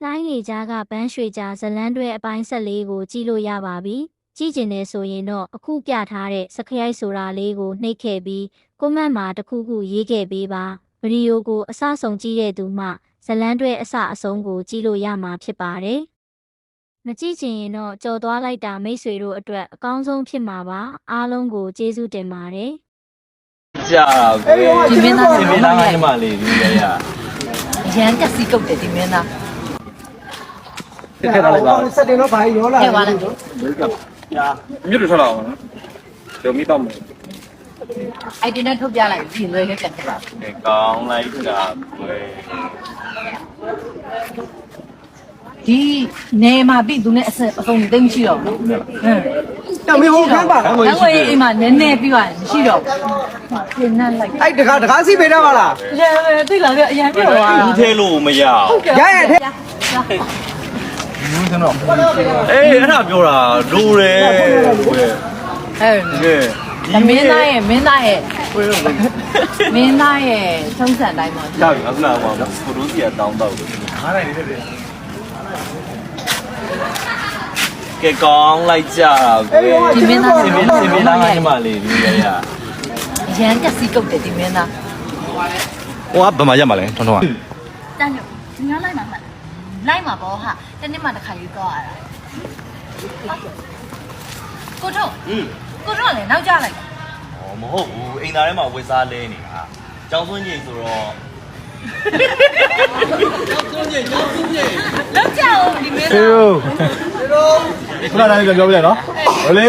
လိုင်းလေကြားကပန်းရွှေကြားဇလန်းတွဲအပိုင်း14ကိုကြည့်လို့ရပါပြီ။ကြည့်ကျင်နေဆိုရင်တော့အခုပြထားတဲ့စခရိုက်ဆိုတာလေးကိုနှိပ်ခဲ့ပြီးကွန်မန့်မှာတစ်ခုခုရေးခဲ့ပေးပါ။ဗီဒီယိုကိုအစဆုံးကြည့်တဲ့သူမှဇလန်းတွဲအစအဆုံးကိုကြည့်လို့ရမှာဖြစ်ပါတယ်။မကြည့်ချင်ရင်တော့ကြော်သွားလိုက်တာမိတ်ဆွေတို့အတွက်အကောင်းဆုံးဖြစ်မှာပါ။အားလုံးကိုကျေးဇူးတင်ပါတယ်။ ကြာဒီမင်းသားဒီမင်းသားကမှလေဒီလေရရန်တက်စီကုတ်တယ်ဒီမင်းသား ထည့်ထားလိုက်ပါ စက်တင်တော့ဘာရောလာ ထဲပါလား ညာမြစ်တွေထွက်လာအောင်နော်ကျော်မိတော့မယ် အိုက်တင်နဲ့ထုတ်ပြလိုက်ပြင်လွဲခဲ့ပြန်ပါ ကောင်းလိုက်တာကွယ် ဒီနေမှာပြီသူနဲ့အစုံသိမ်းမရှိတော့ဘူးဟမ် တမီဟိုခန်းပါလား ငွေအိမ်မှာနည်းနည်းပြီးသွားမရှိတော့ဘူးပြင်နှက်လိုက် အဲ့တကားစီပေးတော့ပါလား ရန်သိလာတယ်အရန်ပြောသွား ဘူးထဲလို့မရအောင် ရရဲ့ထဲ အေးအဲ့ဒါပြောတာလိုတယ်ကွယ် ဟဲ့ ကဲ မင်းသားရဲ့မင်းသားရဲ့ထုံးစံတိုင်းမှာ ရပြီအခုနကဟိုဖိုတိုးစီကတောင်းတော့တယ်အားနိုင်နေတယ်ကဲကောင်းလိုက်ကြတာကွယ်ဒီမင်းသားကမှလေဒီလေရ ရန်တက်စီကုတ်တယ်ဒီမင်းသား ဟိုကဘယ်မှာရက်မှာလဲထွန်းထွန်းက တန်းညဒီများလိုက်မှာမှလိုက်မှာပေါ့ဟာတနေ့မှတစ်ခါယူတော့ရတာကိုထုံးကိုထုံးလည်းနောက်ကြလိုက် อ๋อမဟုတ်ဘူးအိမ်သားထဲမှာဝစ်စားလဲနေတာကြောင်စွန်းကြီးဆိုတော့ လောက်ကြအောင်ဒီမင်းသား ခုနကတည်းကပြောပြရနော်ဟိုလေ